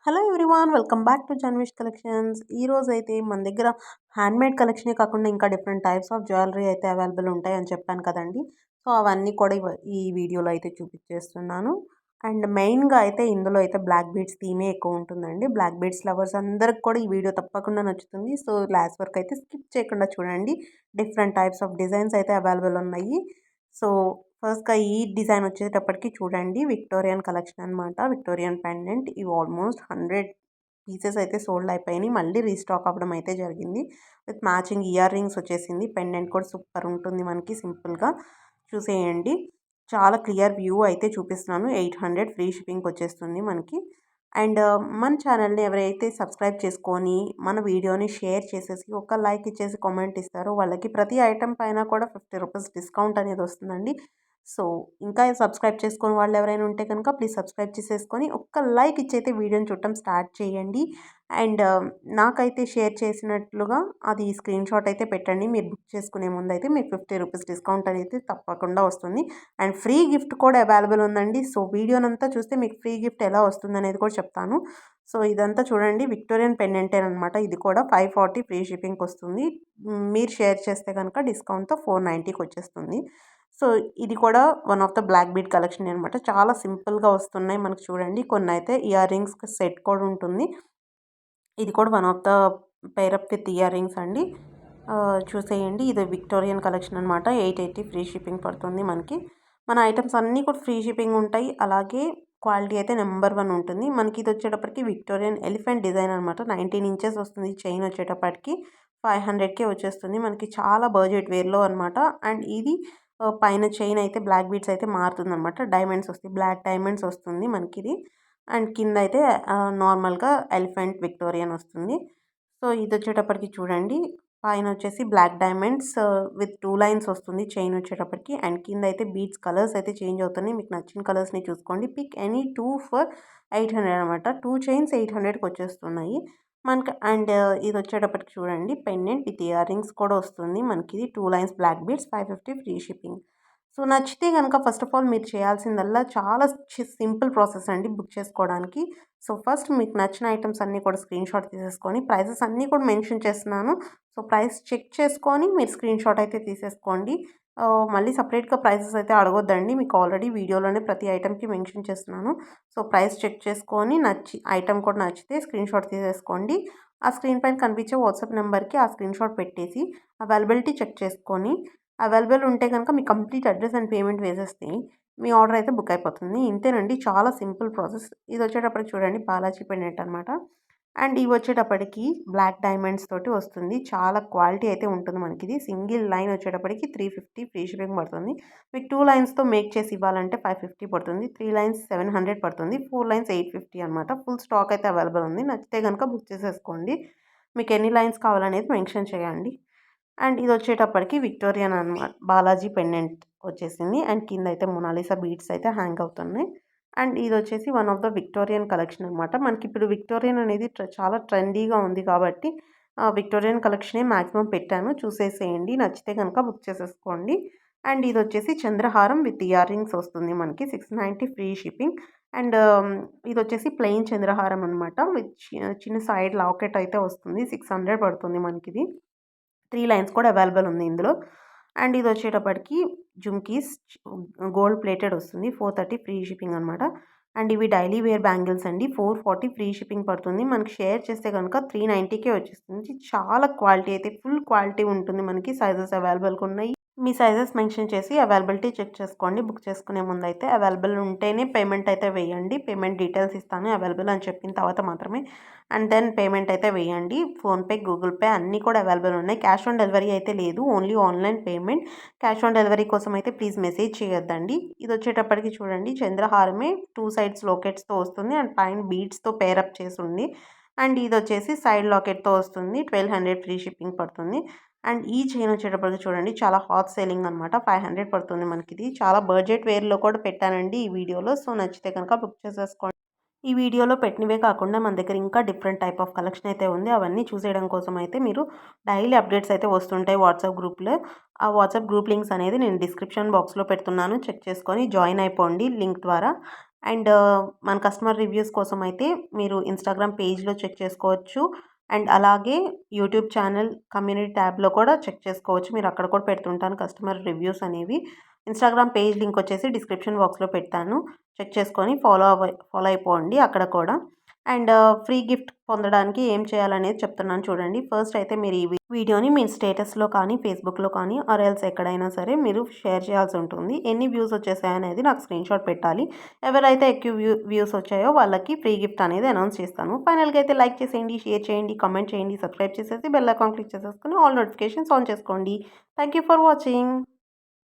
Hello everyone welcome back to Janvish collections. ఈరోజు అయితే మన దగ్గర హ్యాండ్మేడ్ కలెక్షనే కాకుండా ఇంకా డిఫరెంట్ టైప్స్ ఆఫ్ జ్యువెలరీ అయితే అవైలబుల్ ఉంటాయని చెప్పాను కదండి. సో అవన్నీ కూడా ఈ వీడియోలో అయితే చూపించేస్తున్నాను. అండ్ మెయిన్గా అయితే ఇందులో అయితే బ్లాక్ బీడ్స్ థీమే ఎక్కువ ఉంటుందండి. బ్లాక్ బీడ్స్ లవర్స్ అందరికి కూడా ఈ వీడియో తప్పకుండా నచ్చుతుంది. సో లాస్ట్ వరకు అయితే స్కిప్ చేయకుండా చూడండి. డిఫరెంట్ టైప్స్ ఆఫ్ డిజైన్స్ అయితే అవైలబుల్ ఉన్నాయి. సో ఫస్ట్‌గా ఈ డిజైన్ వచ్చేటప్పటికి చూడండి, విక్టోరియన్ కలెక్షన్ అనమాట. విక్టోరియన్ పెండెంట్ ఇవి ఆల్మోస్ట్ 100 పీసెస్ అయితే సోల్డ్ అయిపోయినాయి. మళ్ళీ రీస్టాక్ అవ్వడం అయితే జరిగింది. విత్ మ్యాచింగ్ ఇయర్ రింగ్స్ వచ్చేసింది. పెండెంట్ కూడా సూపర్ ఉంటుంది మనకి సింపుల్‌గా. చూసేయండి. చాలా క్లియర్ వ్యూ అయితే చూపిస్తున్నాను. 800 ఫ్రీ షిప్పింగ్‌కి వచ్చేస్తుంది మనకి. అండ్ మన ఛానల్‌ని ఎవరైతే సబ్స్క్రైబ్ చేసుకొని మన వీడియోని షేర్ చేసేసి ఒక లైక్ ఇచ్చేసి కామెంట్ ఇస్తారో వాళ్ళకి ప్రతి ఐటెం పైన కూడా 50 రూపీస్ డిస్కౌంట్ అనేది వస్తుందండి. సో ఇంకా సబ్స్క్రైబ్ చేసుకొని వాళ్ళు ఎవరైనా ఉంటే కనుక ప్లీజ్ సబ్స్క్రైబ్ చేసేసుకొని ఒక్క లైక్ ఇచ్చైతే వీడియోని చూడటం స్టార్ట్ చేయండి. అండ్ నాకైతే షేర్ చేసినట్లుగా అది స్క్రీన్ షాట్ అయితే పెట్టండి. మీరు బుక్ చేసుకునే ముందు అయితే మీకు 50 రూపీస్ డిస్కౌంట్ అనేది తప్పకుండా వస్తుంది. అండ్ ఫ్రీ గిఫ్ట్ కూడా అవైలబుల్ ఉందండి. సో వీడియోనంతా చూస్తే మీకు ఫ్రీ గిఫ్ట్ ఎలా వస్తుంది అనేది కూడా చెప్తాను. సో ఇదంతా చూడండి, విక్టోరియన్ పెండెంటే అనమాట. ఇది కూడా 540 ఫ్రీ షిప్పింగ్కి వస్తుంది. మీరు షేర్ చేస్తే కనుక డిస్కౌంట్తో 490కి వచ్చేస్తుంది. సో ఇది కూడా one of the black bead collection అనమాట. చాలా సింపుల్గా వస్తున్నాయి మనకు చూడండి. కొన్ని అయితే ఇయర్ రింగ్స్ సెట్ కూడా ఉంటుంది. ఇది కూడా one of the pair up with ear rings అండి. చూసేయండి, ఇది విక్టోరియన్ కలెక్షన్ అనమాట. 880 ఫ్రీ షిప్పింగ్ పడుతుంది మనకి. మన ఐటమ్స్ అన్నీ కూడా ఫ్రీ షిప్పింగ్ ఉంటాయి. అలాగే క్వాలిటీ అయితే నెంబర్ 1 ఉంటుంది మనకి. ఇది వచ్చేటప్పటికి విక్టోరియన్ ఎలిఫెంట్ డిజైన్ అనమాట. 19 ఇంచెస్ వస్తుంది. చైన్ వచ్చేటప్పటికి 500కే వచ్చేస్తుంది మనకి. చాలా బడ్జెట్ వేర్లో అనమాట. అండ్ ఇది పైన చైన్ అయితే బ్లాక్ బీడ్స్ అయితే మారుతుంది అనమాట. డైమండ్స్ వస్తాయి, బ్లాక్ డైమండ్స్ వస్తుంది మనకి ఇది. అండ్ కింద అయితే నార్మల్గా ఎలిఫెంట్ విక్టోరియన్ వస్తుంది. సో ఇది వచ్చేటప్పటికి చూడండి, పైన వచ్చేసి బ్లాక్ డైమండ్స్ విత్ 2 లైన్స్ వస్తుంది చైన్ వచ్చేటప్పటికి. అండ్ కింద అయితే బీడ్స్ కలర్స్ అయితే చేంజ్ అవుతున్నాయి. మీకు నచ్చిన కలర్స్ని చూసుకోండి. పిక్ ఎనీ 2 ఫర్ 800 అనమాట. 2 చైన్స్ 800కి వచ్చేస్తున్నాయి మనకి. అండ్ ఇది వచ్చేటప్పటికి చూడండి, పెండెంట్ విత్ ఇయర్ రింగ్స్ కూడా వస్తుంది మనకి. ఇది 2 lines black beads 550 free shipping. So నచ్చితే కనుక ఫస్ట్ ఆఫ్ ఆల్ మీరు చేయాల్సిందల్లా చాలా సింపుల్ ప్రాసెస్ అండి బుక్ చేసుకోవడానికి. సో ఫస్ట్ మీకు నచ్చిన ఐటమ్స్ అన్నీ కూడా స్క్రీన్ షాట్ తీసేసుకొని, ప్రైసెస్ అన్నీ కూడా మెన్షన్ చేస్తున్నాను. సో ప్రైస్ చెక్ చేసుకొని మీరు స్క్రీన్ షాట్ అయితే తీసేసుకోండి. మళ్ళీ సపరేట్గా ప్రైసెస్ అయితే అడగొద్దండి. మీకు ఆల్రెడీ వీడియోలోనే ప్రతి ఐటమ్కి మెన్షన్ చేస్తున్నాను. సో ప్రైస్ చెక్ చేసుకొని ఐటమ్ కూడా నచ్చితే స్క్రీన్ షాట్ తీసేసుకోండి. ఆ స్క్రీన్ పైన కనిపించే వాట్సాప్ నెంబర్కి ఆ స్క్రీన్ షాట్ పెట్టేసి అవైలబిలిటీ చెక్ చేసుకొని, అవైలబుల్ ఉంటే కనుక మీ కంప్లీట్ అడ్రస్ అండ్ పేమెంట్ వేసేస్తే మీ ఆర్డర్ అయితే బుక్ అయిపోతుంది. ఇంతేనండి, చాలా సింపుల్ ప్రాసెస్. ఇది వచ్చేటప్పటికి చూడండి, బాలాజీ పెండెంట్ అనమాట. అండ్ ఇవి వచ్చేటప్పటికి బ్లాక్ డైమండ్స్ తోటి వస్తుంది. చాలా క్వాలిటీ అయితే ఉంటుంది మనకి. ఇది సింగిల్ లైన్ వచ్చేటప్పటికి 350 ఫ్రీ షిప్పింగ్ పడుతుంది. మీకు 2 లైన్స్తో మేక్ చేసి ఇవ్వాలంటే 550 పడుతుంది. 3 లైన్స్ 700 పడుతుంది. 4 లైన్స్ 850 అనమాట. ఫుల్ స్టాక్ అయితే అవైలబుల్ ఉంది. నచ్చితే కనుక బుక్ చేసేసుకోండి. మీకు ఎన్ని లైన్స్ కావాలనేది మెన్షన్ చేయండి. అండ్ ఇది వచ్చేటప్పటికి విక్టోరియన్ అనమాట, బాలాజీ పెండెంట్ వచ్చేసింది. అండ్ కింద అయితే మొనాలిసా బీడ్స్ అయితే హ్యాంగ్ అవుతున్నాయి. అండ్ ఇది వచ్చేసి one of the Victorian collection అనమాట. మనకి ఇప్పుడు విక్టోరియన్ అనేది చాలా ట్రెండీగా ఉంది కాబట్టి విక్టోరియన్ కలెక్షనే మ్యాక్సిమం పెట్టాను. చూసేసేయండి, నచ్చితే కనుక బుక్ చేసేసుకోండి. అండ్ ఇది వచ్చేసి చంద్రహారం విత్ ఇయర్ రింగ్స్ వస్తుంది మనకి. 690 ఫ్రీ షిప్పింగ్. అండ్ ఇది వచ్చేసి ప్లెయిన్ చంద్రహారం అనమాట. విత్ చిన్న సైడ్ లాకెట్ అయితే వస్తుంది. 600 పడుతుంది మనకి. ఇది 3 లైన్స్ కూడా అవైలబుల్ ఉంది ఇందులో. అండ్ ఇది వచ్చేటప్పటికి జుమ్కీస్ గోల్డ్ ప్లేటెడ్ వస్తుంది. 430 ఫ్రీ షిప్పింగ్ అనమాట. అండ్ ఇవి డైలీ వేర్ బ్యాంగిల్స్ అండి. 440 ఫ్రీ షిప్పింగ్ పడుతుంది మనకి. షేర్ చేస్తే కనుక 390కే వచ్చేస్తుంది. చాలా క్వాలిటీ అయితే ఫుల్ క్వాలిటీ ఉంటుంది మనకి. సైజెస్ అవైలబుల్గా ఉన్నాయి. మీ సైజెస్ మెన్షన్ చేసి అవైలబిలిటీ చెక్ చేసుకోండి. బుక్ చేసుకునే ముందు అయితే అవైలబుల్ ఉంటేనే పేమెంట్ అయితే వేయండి. పేమెంట్ డీటెయిల్స్ ఇస్తాను అవైలబుల్ అని చెప్పిన తర్వాత మాత్రమే. అండ్ దెన్ పేమెంట్ అయితే వేయండి. ఫోన్పే, గూగుల్ పే అన్నీ కూడా అవైలబుల్ ఉన్నాయి. క్యాష్ ఆన్ డెలివరీ అయితే లేదు, only online payment. Cash on delivery కోసం అయితే ప్లీజ్ మెసేజ్ చేయొద్దండి. ఇది వచ్చేటప్పటికి చూడండి, చంద్రహారమే 2 సైడ్స్ లాకెట్స్తో వస్తుంది. అండ్ పైన బీడ్స్తో పేరప్ చేసి ఉంది. అండ్ ఇది వచ్చేసి సైడ్ లాకెట్తో వస్తుంది. 1200 ఫ్రీ షిప్పింగ్ పడుతుంది. అండ్ ఈ చైన్ వచ్చేటప్పటికి చూడండి, చాలా హాట్ సేలింగ్ అనమాట. 500 పడుతుంది మనకి. ఇది చాలా బడ్జెట్ వేర్లో కూడా పెట్టానండి ఈ వీడియోలో. సో నచ్చితే కనుక బుక్ చేసేసుకోండి. ఈ వీడియోలో పెట్టినవే కాకుండా మన దగ్గర ఇంకా డిఫరెంట్ టైప్ ఆఫ్ కలెక్షన్ అయితే ఉంది. అవన్నీ చూసేయడం కోసం అయితే మీరు డైలీ అప్డేట్స్ అయితే వస్తుంటాయి వాట్సాప్ గ్రూప్లో. ఆ వాట్సాప్ గ్రూప్ లింక్స్ అనేది నేను డిస్క్రిప్షన్ బాక్స్లో పెడుతున్నాను. చెక్ చేసుకొని జాయిన్ అయిపోండి లింక్ ద్వారా. అండ్ మన కస్టమర్ రివ్యూస్ కోసం అయితే మీరు ఇన్స్టాగ్రామ్ పేజ్లో చెక్ చేసుకోవచ్చు. అండ్ అలాగే యూట్యూబ్ ఛానల్ కమ్యూనిటీ ట్యాబ్లో కూడా చెక్ చేసుకోవచ్చు. మీరు అక్కడ కూడా పెడుతుంటాను కస్టమర్ రివ్యూస్ అనేవి. ఇన్స్టాగ్రామ్ పేజ్ లింక్ వచ్చేసి డిస్క్రిప్షన్ బాక్స్లో పెడతాను. చెక్ చేసుకొని ఫాలో అయిపోండి అక్కడ కూడా. అండ్ ఫ్రీ గిఫ్ట్ పొందడానికి ఏం చేయాలనేది చెప్తున్నాను చూడండి. ఫస్ట్ అయితే మీరు ఈ వీడియోని మీ స్టేటస్లో కానీ ఫేస్బుక్లో కానీ ఆర్ ఎల్స్ ఎక్కడైనా సరే మీరు షేర్ చేయాల్సి ఉంటుంది. ఎన్ని వ్యూస్ వచ్చేసాయనేది నాకు స్క్రీన్ షాట్ పెట్టాలి. ఎవరైతే ఎక్కువ వ్యూస్ వచ్చాయో వాళ్ళకి ఫ్రీ గిఫ్ట్ అనేది అనౌన్స్ చేస్తాను. ఫైనల్గా అయితే లైక్ చేసేయండి, షేర్ చేయండి, కామెంట్ చేయండి, సబ్స్క్రైబ్ చేసేసి బెల్ ఐకాన్ క్లిక్ చేసేసుకుని ఆల్ నోటిఫికేషన్స్ ఆన్ చేసుకోండి. Thank you for watching.